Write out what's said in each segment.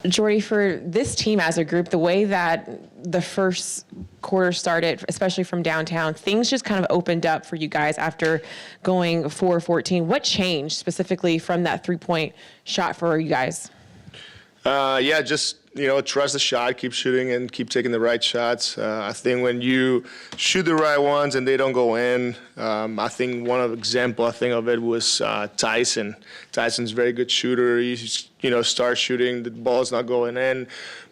Jordi, for this team as a group, the way that the first quarter started, especially from downtown, things just kind of opened up for you guys after going 4-14. What changed specifically from that three-point shot for you guys? Just, trust the shot, keep shooting and keep taking the right shots. I think when you shoot the right ones and they don't go in, I think one of it was Tyson. Tyson's a very good shooter. He, starts shooting, the ball's not going in,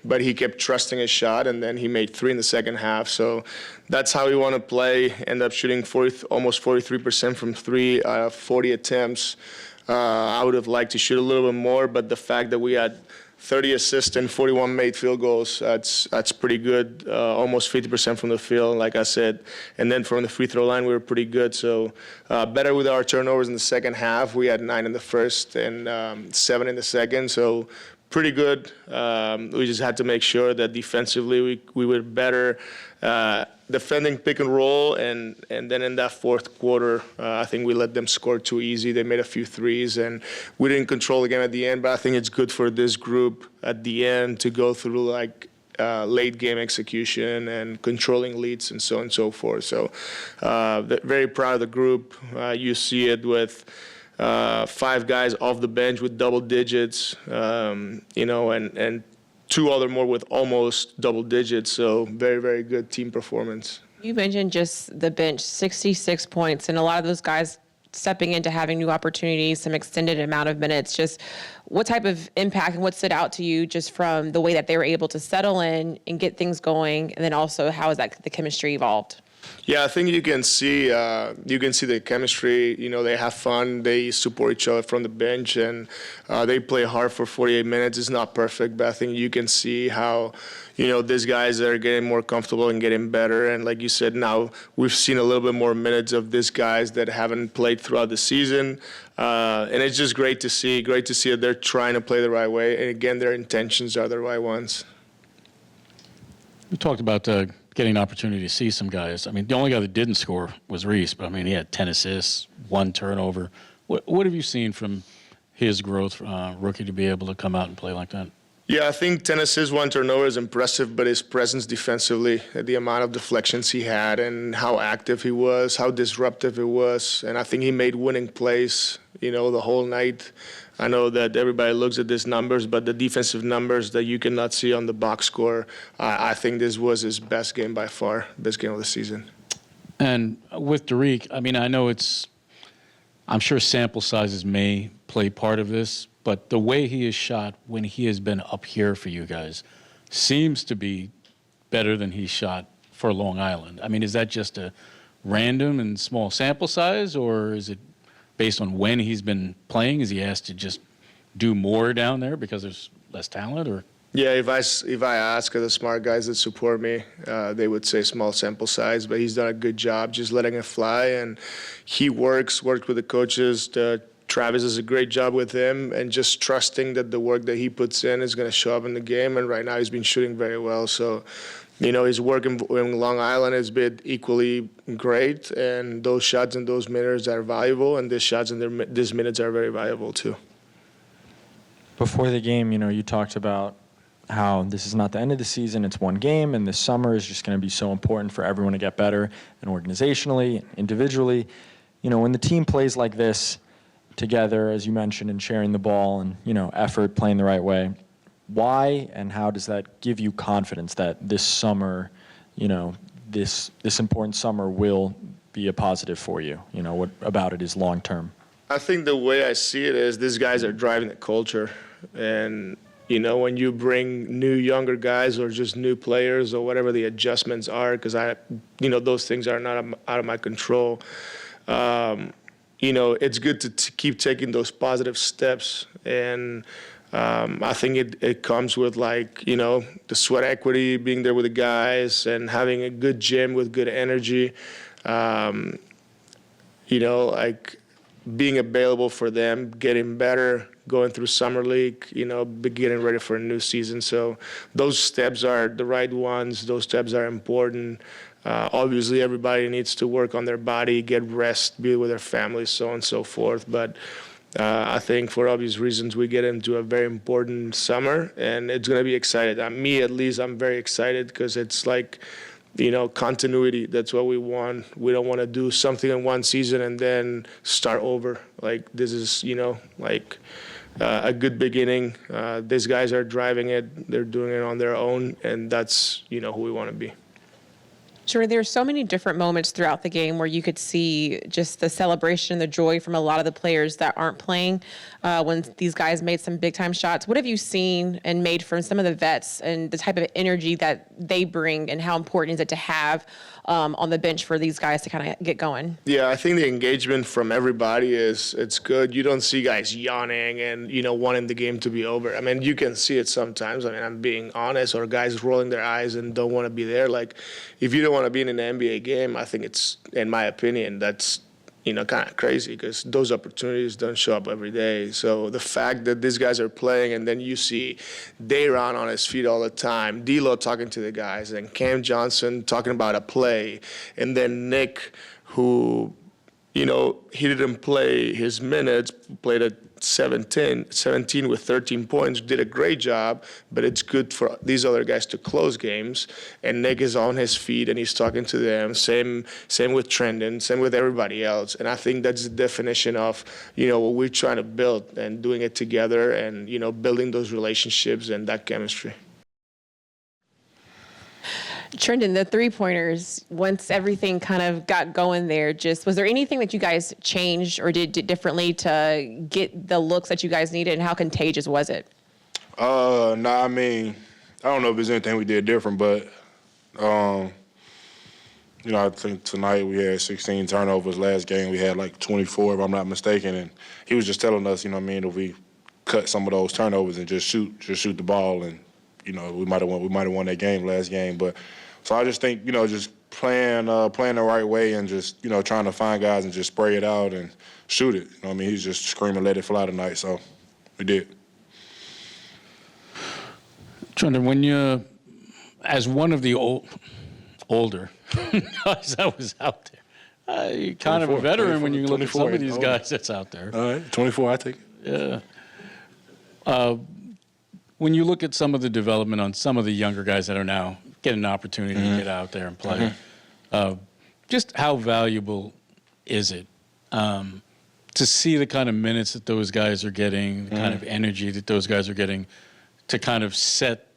but he kept trusting his shot, and then he made 3 in the second half. So that's how we want to play. End up shooting almost 43% from 3 out of 40 attempts. I would have liked to shoot a little bit more, but the fact that we had 30 assists and 41 made field goals, that's pretty good, almost 50% from the field, like I said. And then from the free throw line, we were pretty good. So better with our turnovers in the second half. We had 9 in the first and 7 in the second, so pretty good. We just had to make sure that defensively we were better. Defending pick and roll, and then in that fourth quarter, I think we let them score too easy. They made a few threes, and we didn't control the game at the end, but I think it's good for this group at the end to go through late game execution and controlling leads and so on and so forth. So very proud of the group. You see it with 5 guys off the bench with double digits, and 2 other more with almost double digits. So very, very good team performance. You mentioned just the bench, 66 points, and a lot of those guys stepping into having new opportunities, some extended amount of minutes. Just what type of impact and what stood out to you just from the way that they were able to settle in and get things going, and then also how has that the chemistry evolved? Yeah, I think you can see the chemistry. They have fun. They support each other from the bench, and they play hard for 48 minutes. It's not perfect, but I think you can see how, these guys are getting more comfortable and getting better. And like you said, now we've seen a little bit more minutes of these guys that haven't played throughout the season, and it's just great to see. Great to see that they're trying to play the right way, and again, their intentions are the right ones. We talked about getting an opportunity to see some guys. I mean, the only guy that didn't score was Reese, but I mean, he had 10 assists, 1 turnover. What have you seen from his growth, rookie, to be able to come out and play like that? Yeah, I think 10 assists, 1 turnover is impressive, but his presence defensively, the amount of deflections he had and how active he was, how disruptive it was, and I think he made winning plays, the whole night. I know that everybody looks at these numbers, but the defensive numbers that you cannot see on the box score, I think this was his best game by far, best game of the season. And with Dariq, I mean, I'm sure sample sizes may play part of this, but the way he is shot when he has been up here for you guys seems to be better than he shot for Long Island. I mean, is that just a random and small sample size, or is it based on when he's been playing? Is he asked to just do more down there because there's less talent, or? Yeah, if I ask the smart guys that support me, they would say small sample size, but he's done a good job just letting it fly, and he worked with the coaches. Travis does a great job with him, and just trusting that the work that he puts in is going to show up in the game, and right now he's been shooting very well. So, his work in Long Island has been equally great, and those shots and those minutes are valuable, and these shots and these minutes are very valuable too. Before the game, you talked about how this is not the end of the season, it's one game, and this summer is just going to be so important for everyone to get better, and organizationally, individually. When the team plays like this together, as you mentioned, and sharing the ball and, effort, playing the right way, why and how does that give you confidence that this summer, this important summer will be a positive for you? What about it is long term? I think the way I see it is these guys are driving the culture. And, when you bring new younger guys or just new players or whatever the adjustments are, because those things are not out of my control. It's good to keep taking those positive steps. And I think it comes with the sweat equity, being there with the guys and having a good gym with good energy, being available for them, getting better, going through summer league, getting ready for a new season. So those steps are the right ones. Those steps are important. Obviously, everybody needs to work on their body, get rest, be with their families, so on and so forth. But I think for obvious reasons we get into a very important summer, and it's going to be exciting. Me, at least, I'm very excited because it's like, continuity. That's what we want. We don't want to do something in one season and then start over. Like, this is, a good beginning. These guys are driving it. They're doing it on their own, and that's, who we want to be. Jordi, there's so many different moments throughout the game where you could see just the celebration and the joy from a lot of the players that aren't playing when these guys made some big-time shots. What have you seen and made from some of the vets and the type of energy that they bring, and how important is it to have on the bench for these guys to kind of get going? Yeah, I think the engagement from everybody it's good. You don't see guys yawning and, wanting the game to be over. I mean, you can see it sometimes. I mean, I'm being honest, or guys rolling their eyes and don't want to be there. Like, if you don't want to be in an NBA game, I think it's, in my opinion, that's, kind of crazy, because those opportunities don't show up every day. So the fact that these guys are playing, and then you see Dayron on his feet all the time, D'Lo talking to the guys, and Cam Johnson talking about a play, and then Nick, who, he didn't play his minutes, played at 17 with 13 points, did a great job, but it's good for these other guys to close games. And Nick is on his feet and he's talking to them. Same with Trendon, same with everybody else. And I think that's the definition of, what we're trying to build, and doing it together, and, building those relationships and that chemistry. Trendon, the three-pointers, once everything kind of got going there, was there anything that you guys changed or did differently to get the looks that you guys needed, and how contagious was it? I mean, I don't know if there's anything we did different, but, I think tonight we had 16 turnovers. Last game we had like 24, if I'm not mistaken, and he was just telling us, if we cut some of those turnovers and just shoot the ball, and we might have won that game last game. But so I just think, just playing the right way, and just, trying to find guys and just spray it out and shoot it. He's just screaming, let it fly tonight. So we did. Trendon, when you, as one of the older guys that was out there, you're kind of a veteran when you look at some of these guys that's out there. All right, 24, I take Yeah. it. When you look at some of the development on some of the younger guys that are now getting an opportunity to get out there and play, just how valuable is it to see the kind of minutes that those guys are getting, the kind of energy that those guys are getting, to kind of set,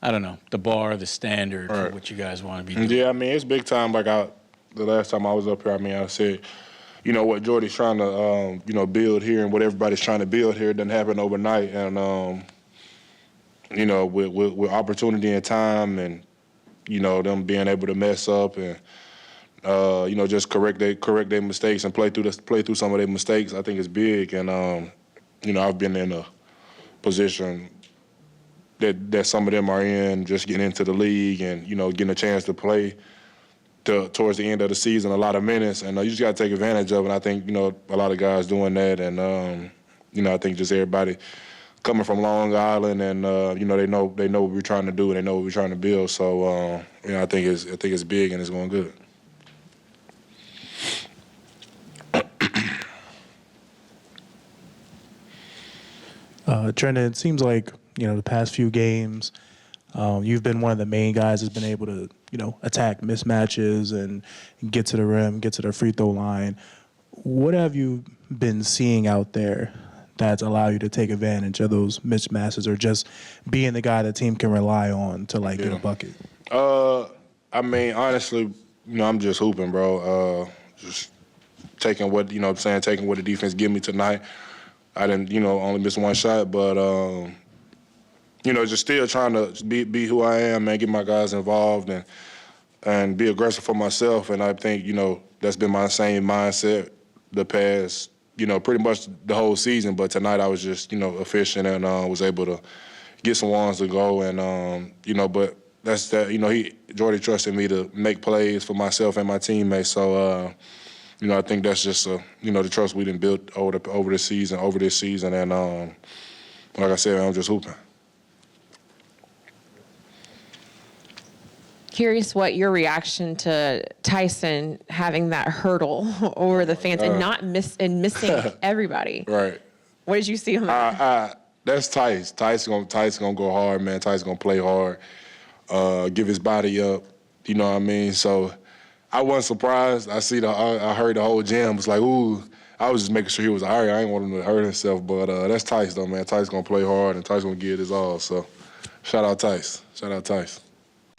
I don't know, the bar, the standard for what you guys want to be doing? Yeah, it's big time. Like the last time I was up here, I said, what Jordi's trying to, build here, and what everybody's trying to build here doesn't happen overnight. And, with opportunity and time, and, them being able to mess up and, just correct their mistakes and play through some of their mistakes, I think is big. And, I've been in a position that some of them are in, just getting into the league and, getting a chance to play towards the end of the season, a lot of minutes. And you just got to take advantage of it. And I think, a lot of guys doing that. And, I think just everybody coming from Long Island, and, they know what we're trying to do, and they know what we're trying to build. So, I think it's big, and it's going good. Trendon, it seems like, the past few games, you've been one of the main guys that's been able to, attack mismatches and get to the rim, get to the free throw line. What have you been seeing out there that's allowed you to take advantage of those mismatches, or just being the guy the team can rely on to, get a bucket? Honestly, I'm just hooping, bro. Just taking what, taking what the defense give me tonight. I didn't, only miss one shot, but, just still trying to be who I am, man, get my guys involved and be aggressive for myself. And I think, that's been my same mindset the past, pretty much the whole season. But tonight I was just, efficient, and was able to get some ones to go. And, but that's that, Jordi trusted me to make plays for myself and my teammates. So, I think that's just, the trust we didn't build over this season. And like I said, I'm just hooping. Curious what your reaction to Tyson having that hurdle over the fence and missing everybody. Right. What did you see on that? That's Tice. Tice gonna go hard, man. Tice gonna play hard, give his body up. You know what I mean? So I wasn't surprised. I heard the whole jam was like, ooh. I was just making sure he was all right. I didn't want him to hurt himself, but that's Tice though, man. Tice gonna play hard, and Tice gonna give it his all. So shout out Tice. Shout out Tice.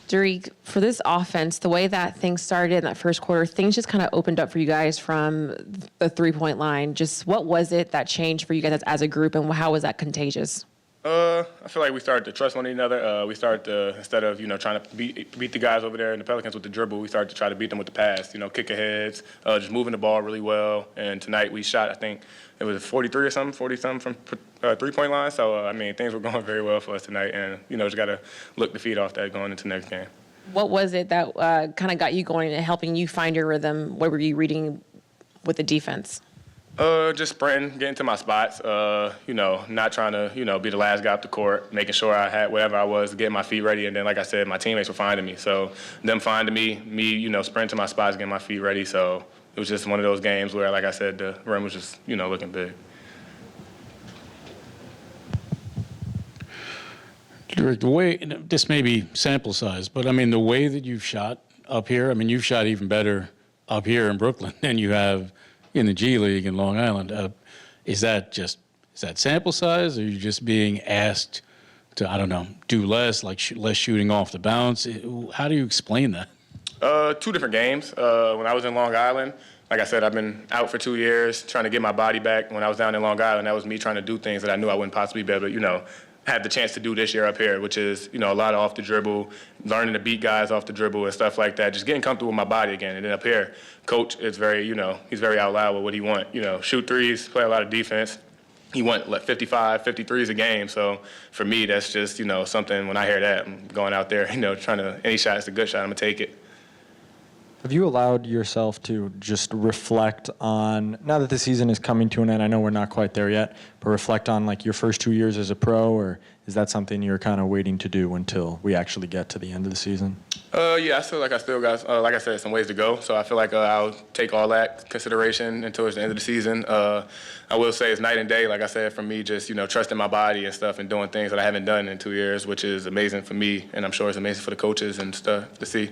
Dariq, for this offense, the way that things started in that first quarter, things just kind of opened up for you guys from the three-point line. Just what was it that changed for you guys as a group, and how was that contagious? I feel like we started to trust one another. We started to, instead of, trying to beat the guys over there in the Pelicans with the dribble, we started to try to beat them with the pass, kick aheads, just moving the ball really well. And tonight we shot, I think, it was 43 or something, 40-something from three-point line. So, things were going very well for us tonight. And, just got to look the feed off that going into the next game. What was it that kind of got you going and helping you find your rhythm? What were you reading with the defense? Just sprinting, getting to my spots, not trying to, be the last guy up the court, making sure I had whatever I was to get my feet ready. And then, like I said, my teammates were finding me. So them finding me, sprinting to my spots, getting my feet ready. So it was just one of those games where, like I said, the rim was just, looking big. Dariq, the way, this may be sample size, but the way that you've shot up here, you've shot even better up here in Brooklyn than you have in the G League in Long Island. Is that sample size, or are you just being asked to, I don't know, do less, like less shooting off the bounce? How do you explain that? Two different games. When I was in Long Island, like I said, I've been out for 2 years trying to get my body back. When I was down in Long Island, that was me trying to do things that I knew I wouldn't possibly be able to, have the chance to do this year up here, which is, a lot of off the dribble, learning to beat guys off the dribble and stuff like that, just getting comfortable with my body again. And then up here, coach is very, he's very out loud with what he wants. Shoot threes, play a lot of defense. He wants like 55, 53s a game. So for me, that's just, something when I hear that, I'm going out there, trying to, any shot is a good shot, I'm going to take it. Have you allowed yourself to just reflect on, now that the season is coming to an end, I know we're not quite there yet, but reflect on like your first 2 years as a pro, or is that something you're kind of waiting to do until we actually get to the end of the season? Yeah, I feel like I still got, like I said, some ways to go. So I feel like I'll take all that consideration until the end of the season. I will say it's night and day, like I said, for me, just, trusting my body and stuff and doing things that I haven't done in 2 years, which is amazing for me, and I'm sure it's amazing for the coaches and stuff to see.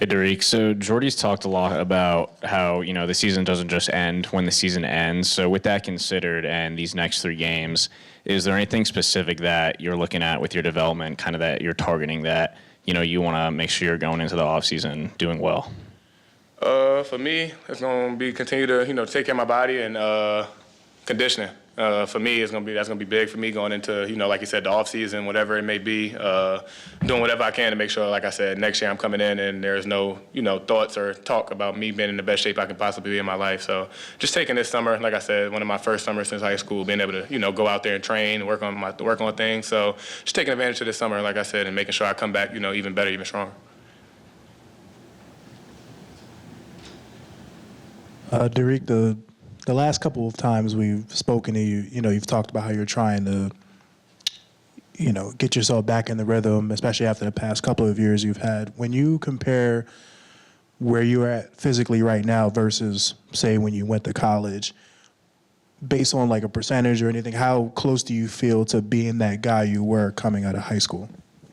Hey, Dariq. So Jordi's talked a lot about how, the season doesn't just end when the season ends. So with that considered and these next 3 games, is there anything specific that you're looking at with your development, kind of that you're targeting that, you want to make sure you're going into the offseason doing well? For me, it's going to be continue to, take care of my body and conditioning. For me, that's gonna be big for me going into, like you said, the off season, whatever it may be, doing whatever I can to make sure, like I said, next year I'm coming in and there's no, thoughts or talk about me being in the best shape I can possibly be in my life. So just taking this summer, like I said, one of my first summers since high school, being able to, go out there and train, work on things. So just taking advantage of this summer, like I said, and making sure I come back, even better, even stronger. Dariq, the last couple of times we've spoken to you, you've talked about how you're trying to, get yourself back in the rhythm, especially after the past couple of years you've had. When you compare where you're at physically right now versus, say, when you went to college, based on like a percentage or anything, how close do you feel to being that guy you were coming out of high school?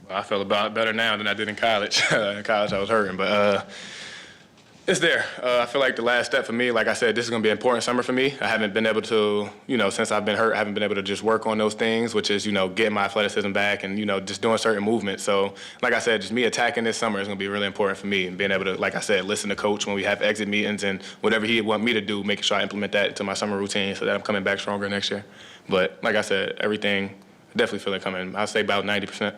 Well, I feel about better now than I did in college. In college, I was hurting, but it's there. I feel like the last step for me, like I said, this is going to be an important summer for me. I haven't been able to, since I've been hurt, I haven't been able to just work on those things, which is, getting my athleticism back and, just doing certain movements. So, like I said, just me attacking this summer is going to be really important for me and being able to, like I said, listen to coach when we have exit meetings and whatever he want me to do, making sure I implement that into my summer routine so that I'm coming back stronger next year. But like I said, everything, I definitely feel it coming. I'll say about 90%.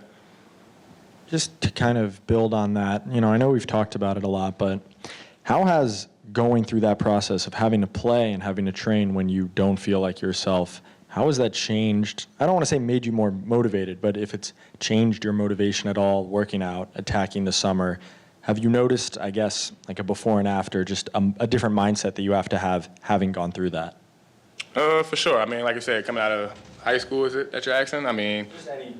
Just to kind of build on that, I know we've talked about it a lot, but how has going through that process of having to play and having to train when you don't feel like yourself, how has that changed? I don't want to say made you more motivated, but if it's changed your motivation at all, working out, attacking the summer, have you noticed, I guess, like a before and after, just a different mindset that you have to have having gone through that? For sure. Like I said, coming out of high school, is it that you're asking? Just any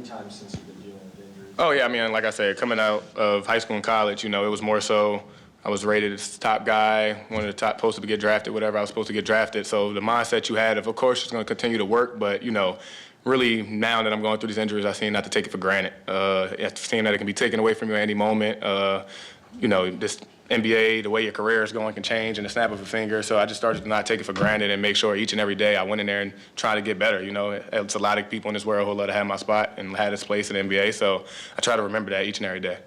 time since you've been dealing with injuries. Oh, yeah, I mean, like I said, coming out of high school and college, it was more so I was rated as the top guy, one of the top, supposed to get drafted, whatever, I was supposed to get drafted. So the mindset you had of course, it's going to continue to work, but, really now that I'm going through these injuries, I've seen not to take it for granted. I've seen that it can be taken away from you at any moment. This NBA, the way your career is going can change in the snap of a finger. So I just started to not take it for granted and make sure each and every day I went in there and try to get better. It's a lot of people in this world who love to have my spot and had this place in the NBA. So I try to remember that each and every day.